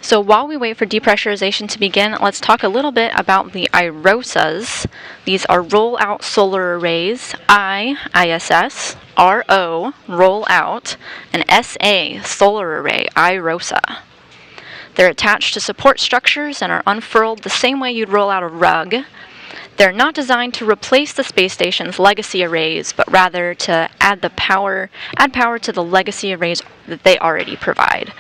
So while we wait for depressurization to begin, let's talk a little bit about the IROSAs. These are roll-out solar arrays, ISS, RO, roll-out, and SA, solar array, IROSA. They're attached to support structures and are unfurled the same way you'd roll out a rug. They're not designed to replace the space station's legacy arrays, but rather to add power to the legacy arrays that they already provide.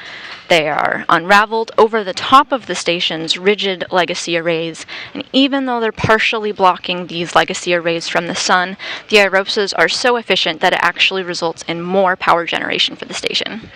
They are unraveled over the top of the station's rigid legacy arrays, and even though they're partially blocking these legacy arrays from the sun, the IROSAs are so efficient that it actually results in more power generation for the station.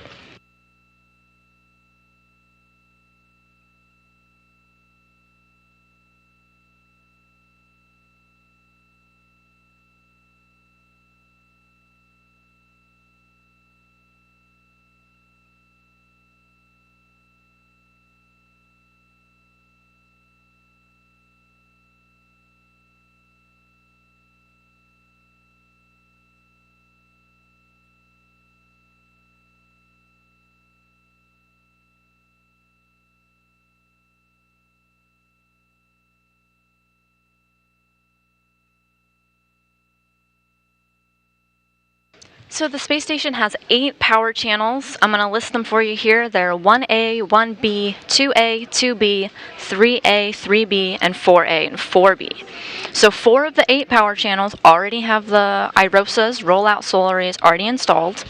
So the space station has 8 power channels. I'm going to list them for you here. They're 1A, 1B, 2A, 2B, 3A, 3B, and 4A and 4B. So 4 of the 8 power channels already have the IROSAs, roll-out solar arrays, already installed.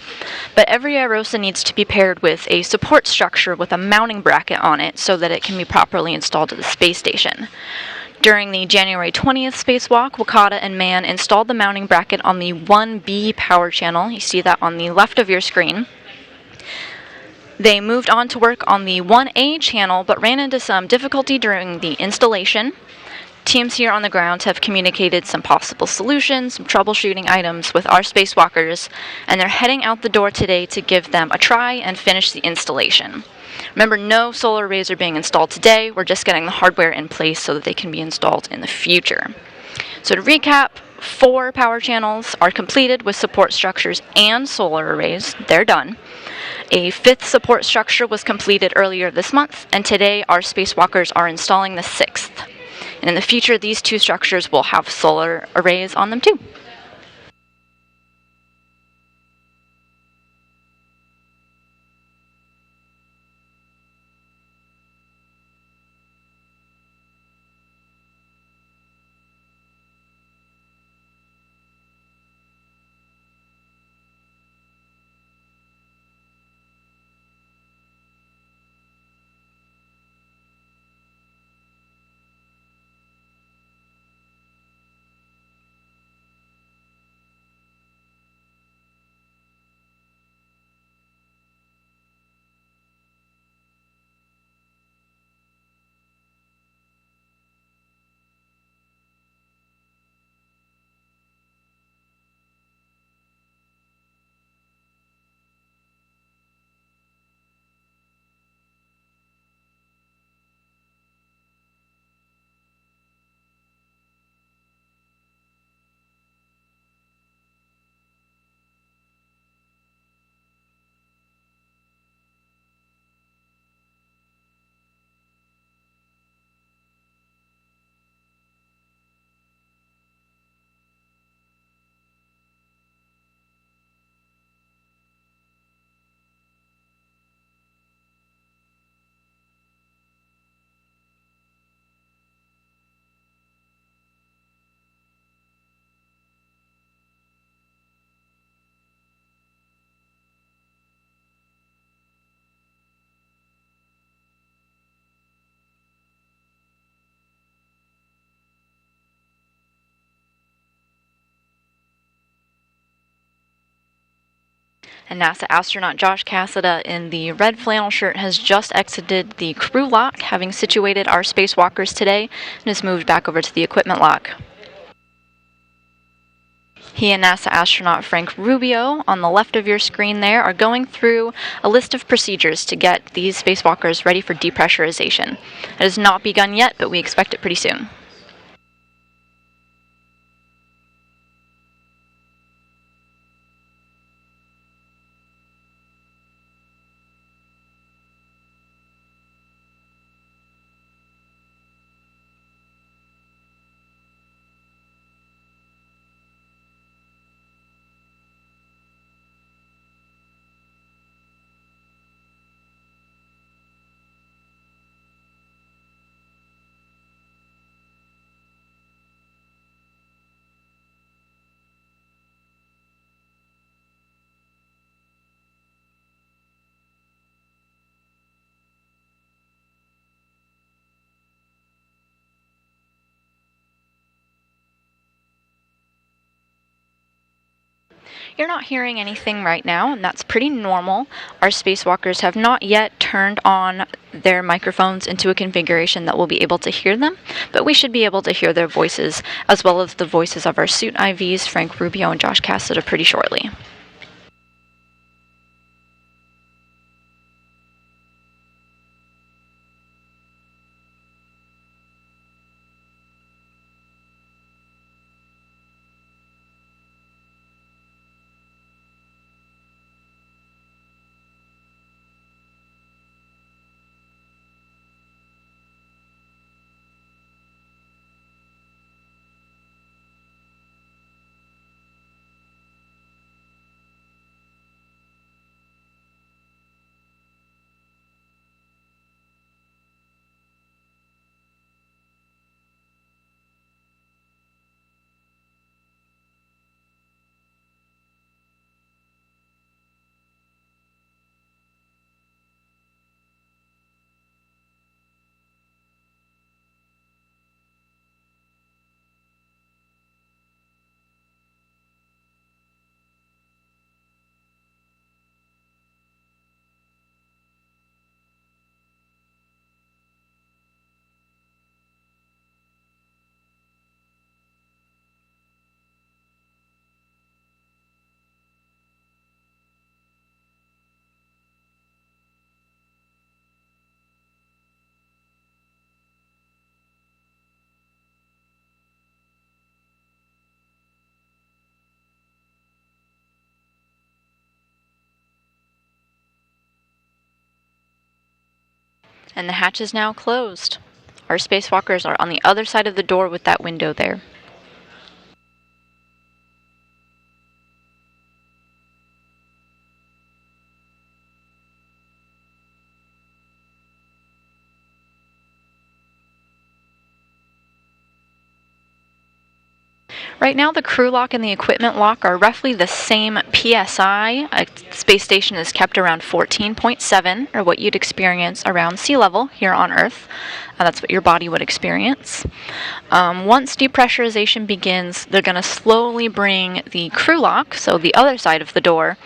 But every IROSA needs to be paired with a support structure with a mounting bracket on it so that it can be properly installed to the space station. During the January 20th spacewalk, Wakata and Man installed the mounting bracket on the 1B power channel. You see that on the left of your screen. They moved on to work on the 1A channel, but ran into some difficulty during the installation. Teams here on the ground have communicated some possible solutions, some troubleshooting items with our spacewalkers, and they're heading out the door today to give them a try and finish the installation. Remember, no solar arrays are being installed today. We're just getting the hardware in place so that they can be installed in the future. So to recap, 4 power channels are completed with support structures and solar arrays. They're done. A 5th support structure was completed earlier this month, and today our spacewalkers are installing the 6th. And in the future, these 2 structures will have solar arrays on them too. And NASA astronaut Josh Cassada in the red flannel shirt has just exited the crew lock, having situated our spacewalkers today, and has moved back over to the equipment lock. He and NASA astronaut Frank Rubio, on the left of your screen there, are going through a list of procedures to get these spacewalkers ready for depressurization. It has not begun yet, but we expect it pretty soon. You're not hearing anything right now, and that's pretty normal. Our spacewalkers have not yet turned on their microphones into a configuration that we'll be able to hear them, but we should be able to hear their voices, as well as the voices of our suit IVs, Frank Rubio and Josh Cassada, pretty shortly. And the hatch is now closed. Our spacewalkers are on the other side of the door with that window there. Right now, the crew lock and the equipment lock are roughly the same PSI. A space station is kept around 14.7, or what you'd experience around sea level here on Earth. That's what your body would experience. Once depressurization begins, they're going to slowly bring the crew lock, so the other side of the door,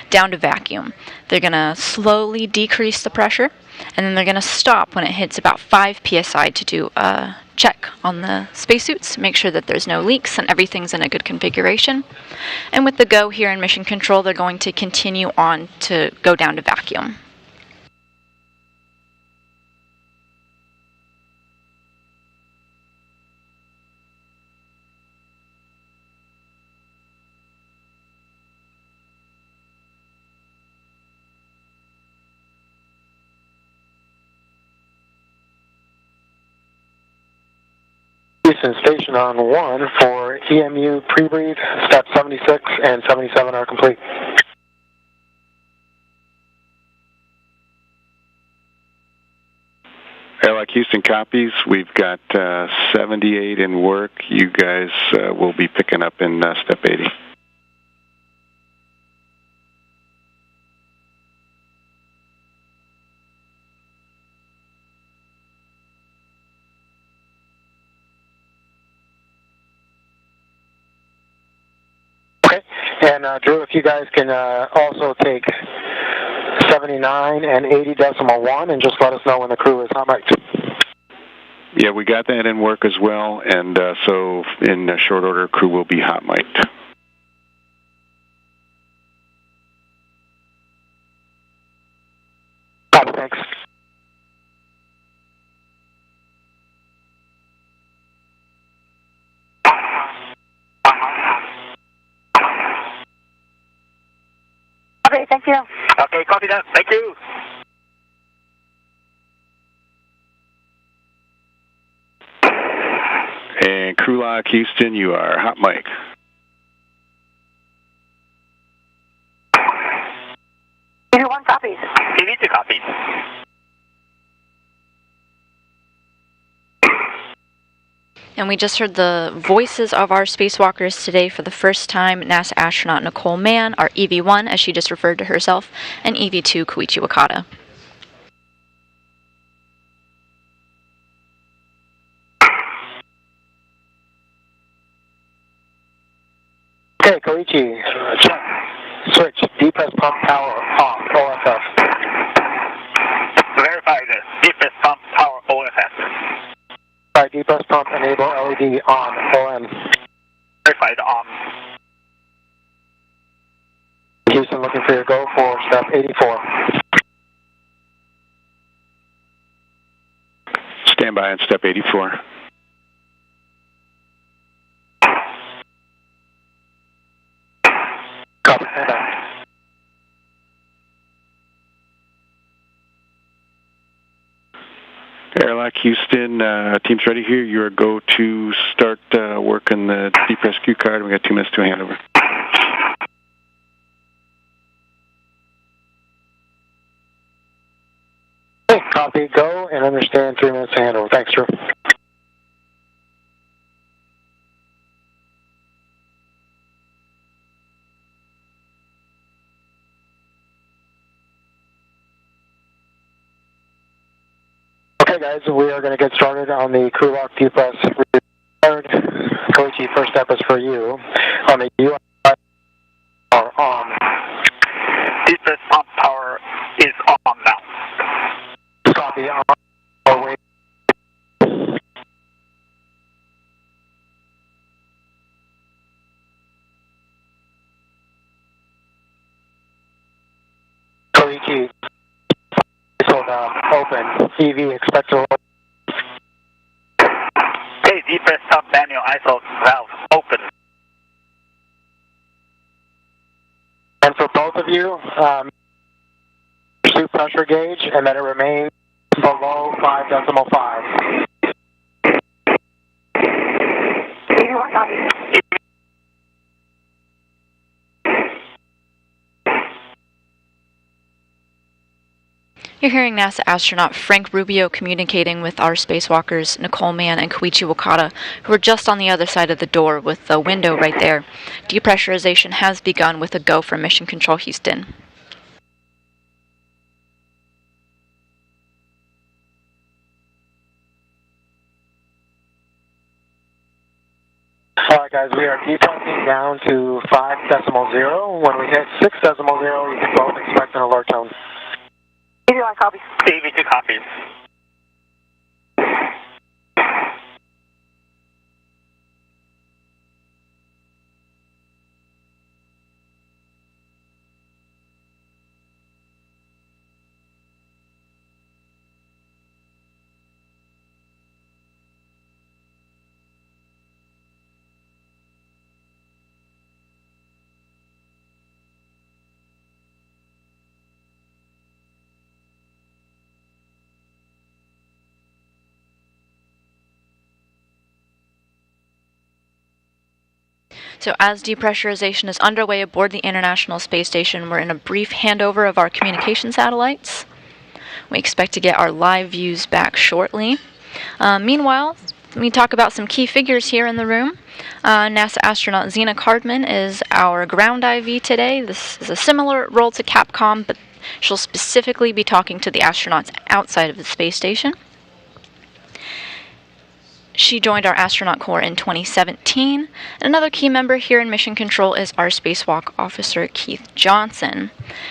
down to vacuum. They're going to slowly decrease the pressure, and then they're going to stop when it hits about 5 psi to do a check on the spacesuits, make sure that there's no leaks and everything's in a good configuration. And with the go here in mission control, they're going to continue on to go down to vacuum. Houston, station on 1 for EMU pre-breathe, step 76 and 77 are complete. Airlock Houston copies. We've got 78 in work. You guys will be picking up in step 80. And Drew, if you guys can also take 79 and 80.1 and just let us know when the crew is hot mic'd. Yeah, we got that in work as well, and so in short order, crew will be hot mic'd. Thanks. Okay, thank you. Okay, copy that. Thank you. And crew lock Houston, you are hot mic. TV1 copies. TV2 copies. And we just heard the voices of our spacewalkers today for the first time. NASA astronaut Nicole Mann, our EV1, as she just referred to herself, and EV2 Koichi Wakata. Okay, Koichi, check. depress pump power off, OFS. Verify the depress pump power OFS. By depress pump enable LED on, ON. Verified on. Houston looking for your go for step 84. Stand by on step 84. Copy, stand by. Airlock Houston, team's ready here. You're go to start working the deep rescue card. We got 2 minutes to handover. Okay, copy, go, and understand 3 minutes to handover. Thanks, Drew. Okay, guys, we are going to get started on the crew lock depress card. Koichi, first step is for you. On the UI are on. Depress pump power is on now. Copy, on. Oh, wait. Koichi, hold open. EV, expect to Hey, depress pump manual ISO valve open. And for both of you, pursue pressure gauge and that it remains below 5.5. 81 copy. You're hearing NASA astronaut Frank Rubio communicating with our spacewalkers Nicole Mann and Koichi Wakata, who are just on the other side of the door with the window right there. Depressurization has begun with a go from Mission Control Houston. All right, guys, we are depressing down to 5.0. When we hit 6.0, you can both expect an alert tone. 81 copy. TV2 copies. So as depressurization is underway aboard the International Space Station, we're in a brief handover of our communication satellites. We expect to get our live views back shortly. Meanwhile, let me talk about some key figures here in the room. NASA astronaut Zena Cardman is our ground IV today. This is a similar role to Capcom, but she'll specifically be talking to the astronauts outside of the space station. She joined our astronaut corps in 2017. And another key member here in Mission Control is our spacewalk officer, Keith Johnson.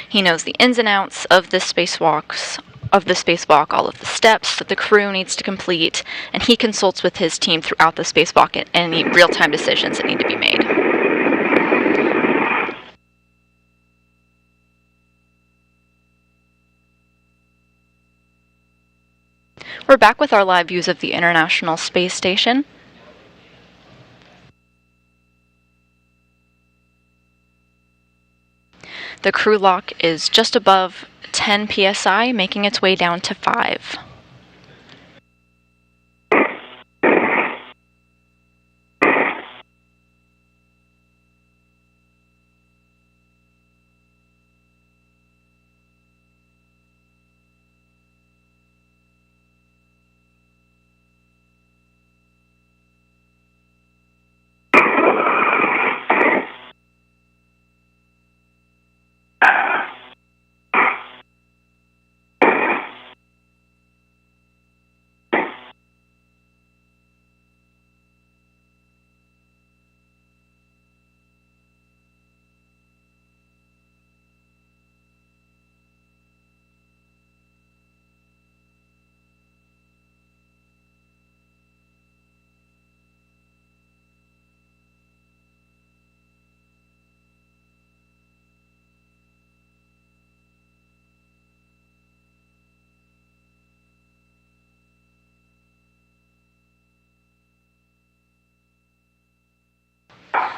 He knows the ins and outs of the spacewalk, all of the steps that the crew needs to complete, and he consults with his team throughout the spacewalk and any real-time decisions that need to be made. We're back with our live views of the International Space Station. The crew lock is just above 10 psi, making its way down to 5.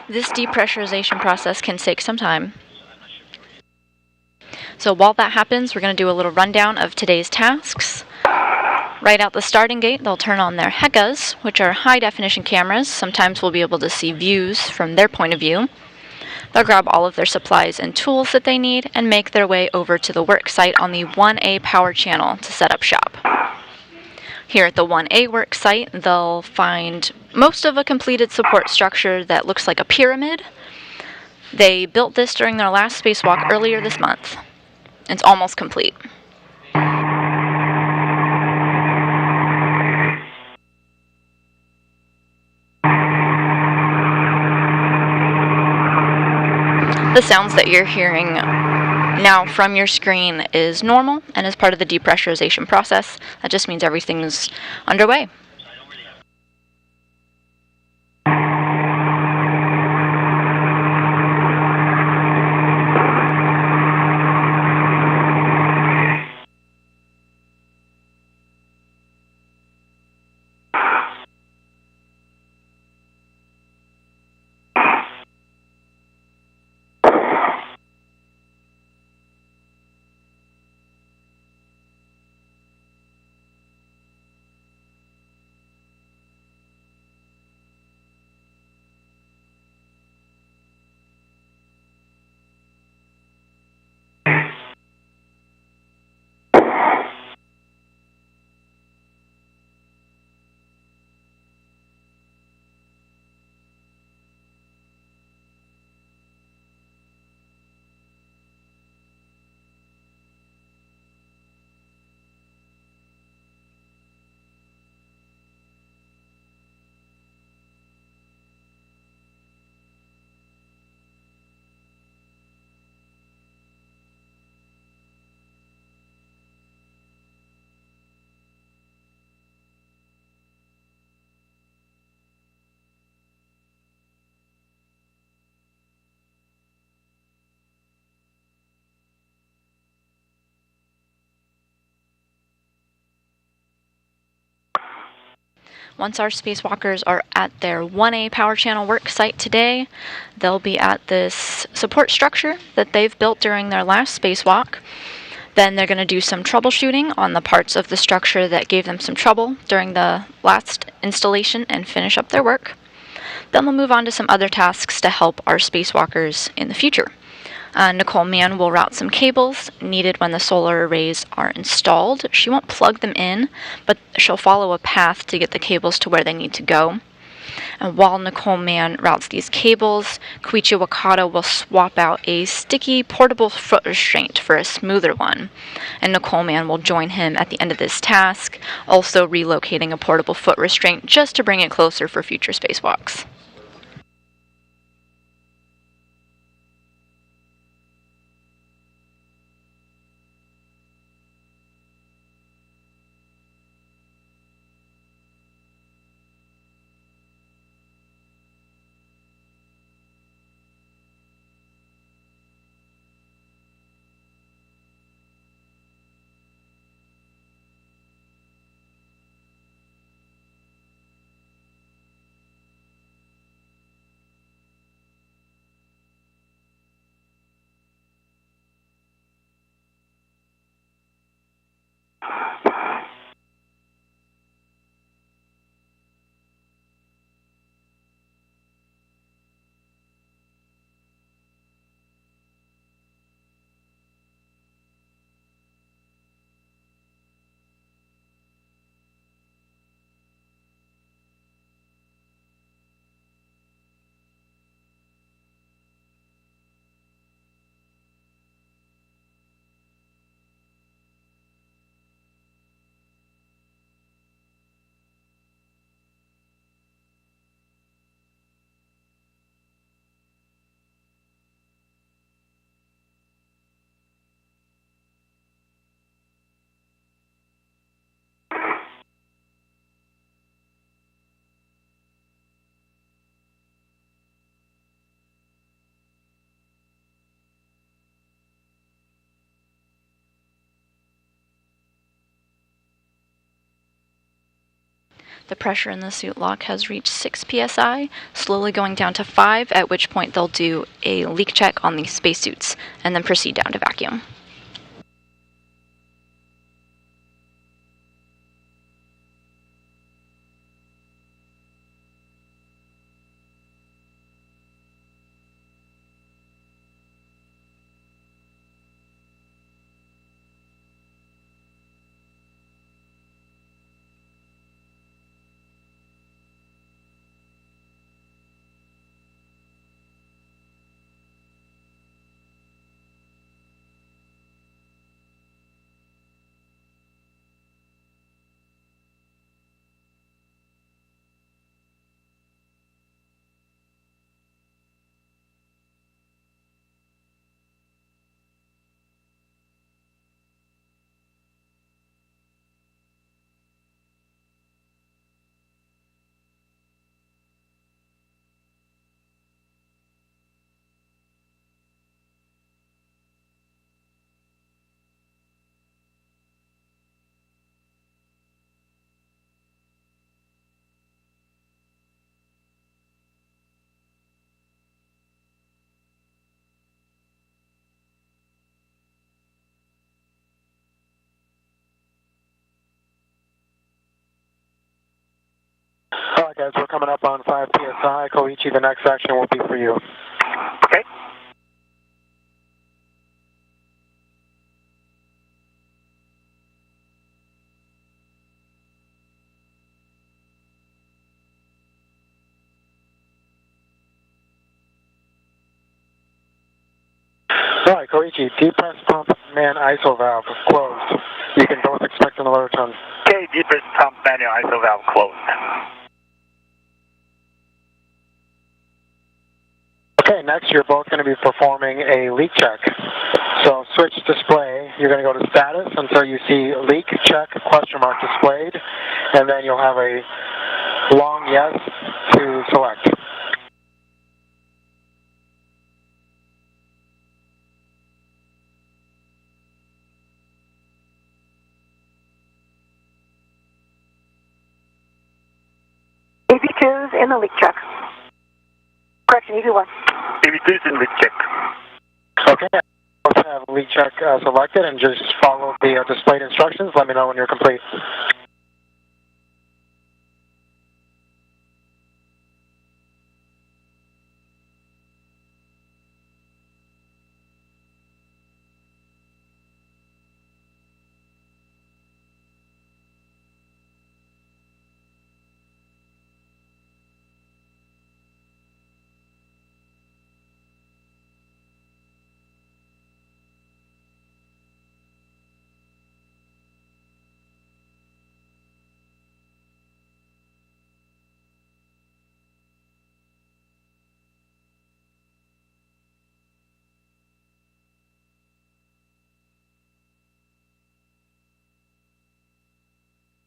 This depressurization process can take some time. So while that happens, we're going to do a little rundown of today's tasks. Right out the starting gate, they'll turn on their HECAs, which are high-definition cameras. Sometimes we'll be able to see views from their point of view. They'll grab all of their supplies and tools that they need and make their way over to the work site on the 1A power channel to set up shop. Here at the 1A work site, they'll find most of a completed support structure that looks like a pyramid. They built this during their last spacewalk earlier this month. It's almost complete. The sounds that you're hearing now from your screen is normal and is part of the depressurization process. That just means everything's underway. Once our spacewalkers are at their 1A power channel work site today, they'll be at this support structure that they've built during their last spacewalk. Then they're going to do some troubleshooting on the parts of the structure that gave them some trouble during the last installation and finish up their work. Then we'll move on to some other tasks to help our spacewalkers in the future. Nicole Mann will route some cables needed when the solar arrays are installed. She won't plug them in, but she'll follow a path to get the cables to where they need to go. And while Nicole Mann routes these cables, Koichi Wakata will swap out a sticky portable foot restraint for a smoother one. And Nicole Mann will join him at the end of this task, also relocating a portable foot restraint just to bring it closer for future spacewalks. The pressure in the suit lock has reached 6 psi, slowly going down to 5, at which point they'll do a leak check on the spacesuits and then proceed down to vacuum. All right, guys, we're coming up on 5 psi. Koichi, the next section will be for you. Okay. All right, Koichi, depress pump man ISO valve closed. You can both expect an alert on. Okay, deepest pump manual ISO valve closed. Okay, next you're both going to be performing a leak check. So switch display, you're going to go to status until you see leak check question mark displayed, and then you'll have a long yes to select. EV2's in the leak check. Correction, EV1. EV2's in leak check. Okay, both have leak check selected, and just follow the displayed instructions. Let me know when you're complete.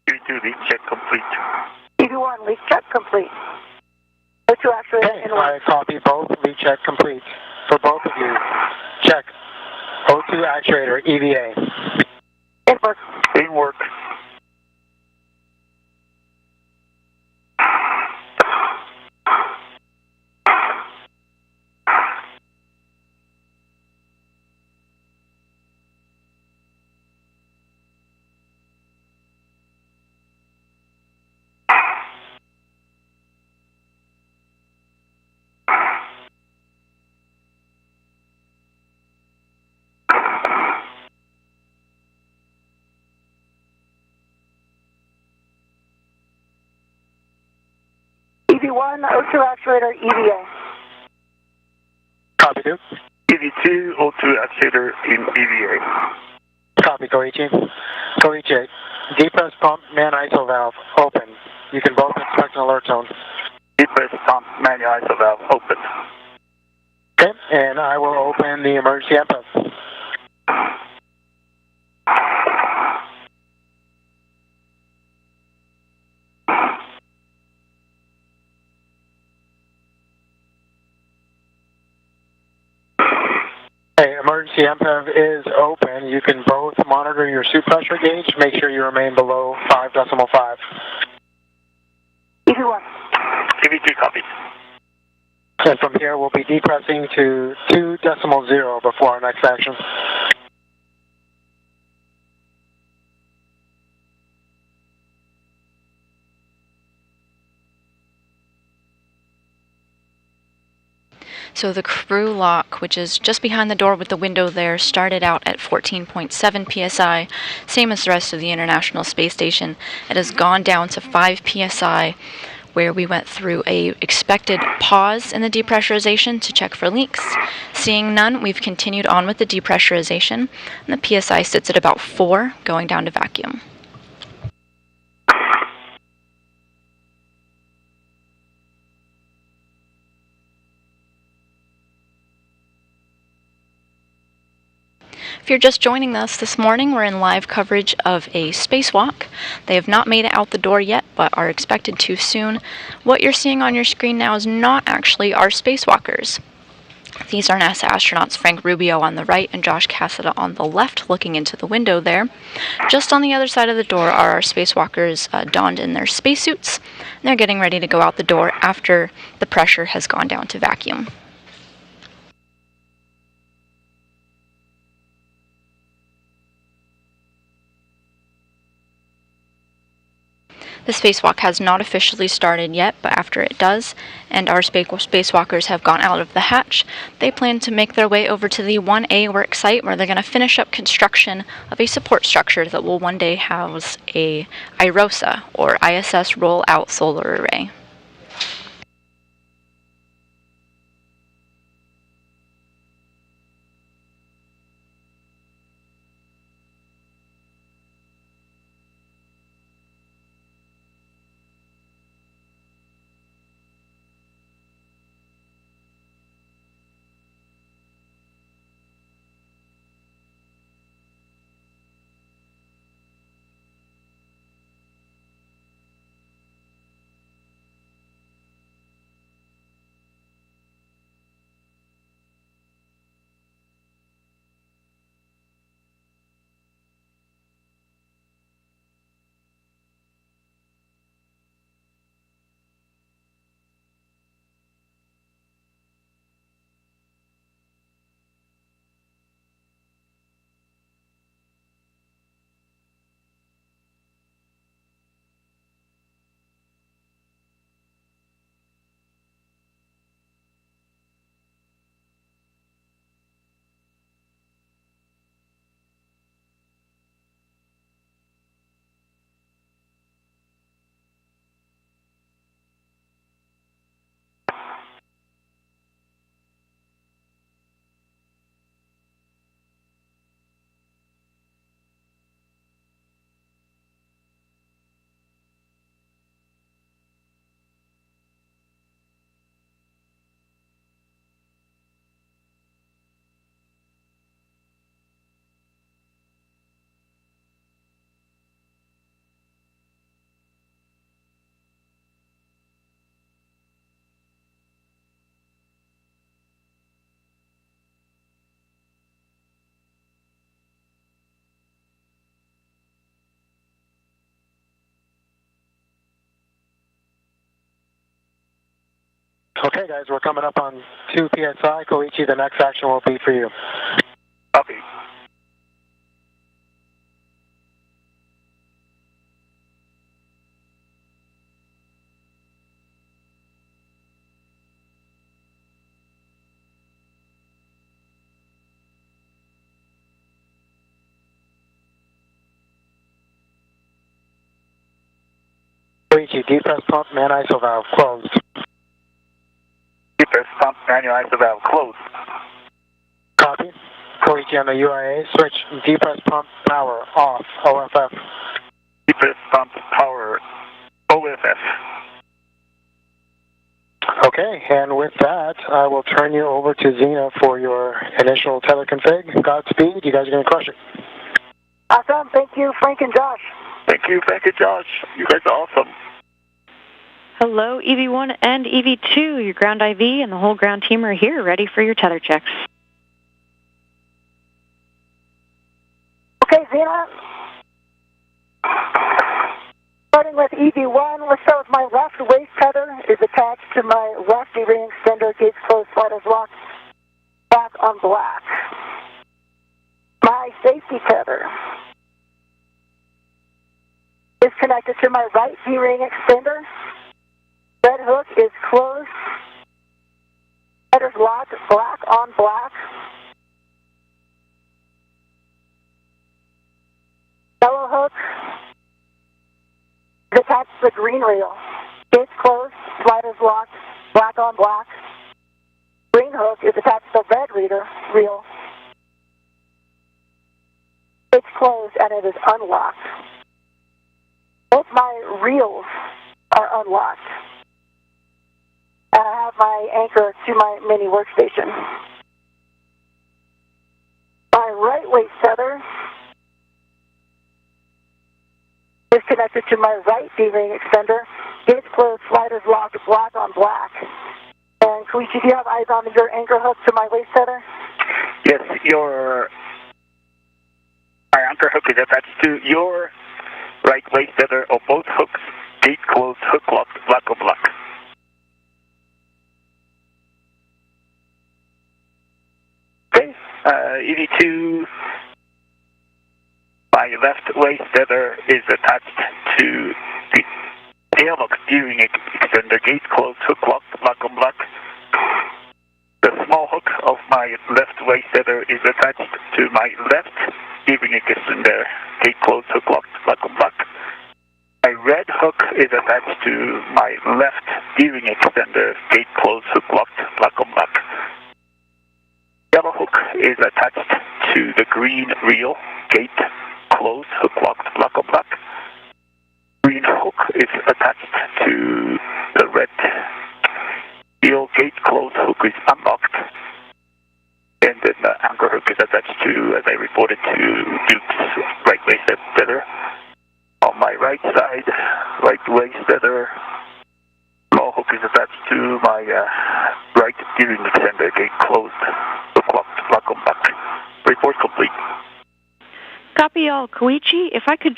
EV2 leak check complete. EV1 leak check complete. O2 actuator Okay, in I work. copy both. Leak check complete. For both of you, check O2 actuator EVA. In work. In work. EV1 O2 actuator EVA. Copy 2. EV2 O2 actuator in EVA. Copy, Koichi. Koichi, depress pump man ISO valve open. You can both expect an alert tone. Depress pump manual ISO valve open. Okay, and I will open the emergency MPEF. Okay, emergency MPEF is open. You can both monitor your suit pressure gauge. Make sure you remain below 5.5. EV1. EV2 copy. And from here, we'll be depressing to 2.0 before our next action. So the crew lock, which is just behind the door with the window there, started out at 14.7 psi, same as the rest of the International Space Station. It has gone down to 5 psi, where we went through a expected pause in the depressurization to check for leaks. Seeing none, we've continued on with the depressurization, and the psi sits at about 4, going down to vacuum. If you're just joining us this morning, we're in live coverage of a spacewalk. They have not made it out the door yet, but are expected to soon. What you're seeing on your screen now is not actually our spacewalkers. These are NASA astronauts Frank Rubio on the right and Josh Cassada on the left, looking into the window there. Just on the other side of the door are our spacewalkers donned in their spacesuits. They're getting ready to go out the door after the pressure has gone down to vacuum. The spacewalk has not officially started yet, but after it does, and our spacewalkers have gone out of the hatch, they plan to make their way over to the 1A work site, where they're going to finish up construction of a support structure that will one day house a IROSA, or ISS Roll-Out Solar Array. Okay, guys, we're coming up on 2 psi. Koichi, the next action will be for you. Copy. Koichi, depress pump, man ISO valve closed. Depress pump, manual ISO valve closed. Copy. Koichi on the UIA, switch depress pump power off, OFF. Depress pump power OFF. Okay, and with that, I will turn you over to Xena for your initial tether config. Godspeed, you guys are going to crush it. Awesome. Thank you, Frank and Josh. Thank you, Josh. You guys are awesome. Hello, EV1 and EV2. Your ground IV and the whole ground team are here, ready for your tether checks. Okay, Xena. Starting with EV1. Let's start with my left waist tether is attached to my left D-ring extender, gates closed, sliders locked, black on black. My safety tether is connected to my right D-ring extender. Red hook is closed, sliders locked, black on black. Yellow hook is attached to the green reel. Gates closed, sliders locked, black on black. Green hook is attached to the red reel. It's closed and it is unlocked. Both my reels are unlocked. And I have my anchor to my mini workstation. My right waist tether is connected to my right D-ring extender. Gates closed, sliders locked, black on black. And Koichi, do you have eyes on your anchor hook to my waist tether? Yes, my anchor hook is attached to your right waist tether of both hooks. Gate closed, hook locked, black on black. Okay, EV2. My left waist tether is attached to the taillock steering extender, gate closed, hook locked, black on black. The small hook of my left waist tether is attached to my left steering extender, gate closed, hook locked, black on black. My red hook is attached to my left steering extender, gate closed, hook locked, black on black. Yellow hook is attached to the green reel, gate closed, hook locked, black on black. Green hook is attached to the red reel, gate closed, hook is unlocked. And then the anchor hook is attached to, as I reported, to Duke's right waist tether. On my right side, right waist tether, small hook is attached to my right steering extender, gate closed, hook locked, black on black. Report complete. Copy all. Koichi, if I could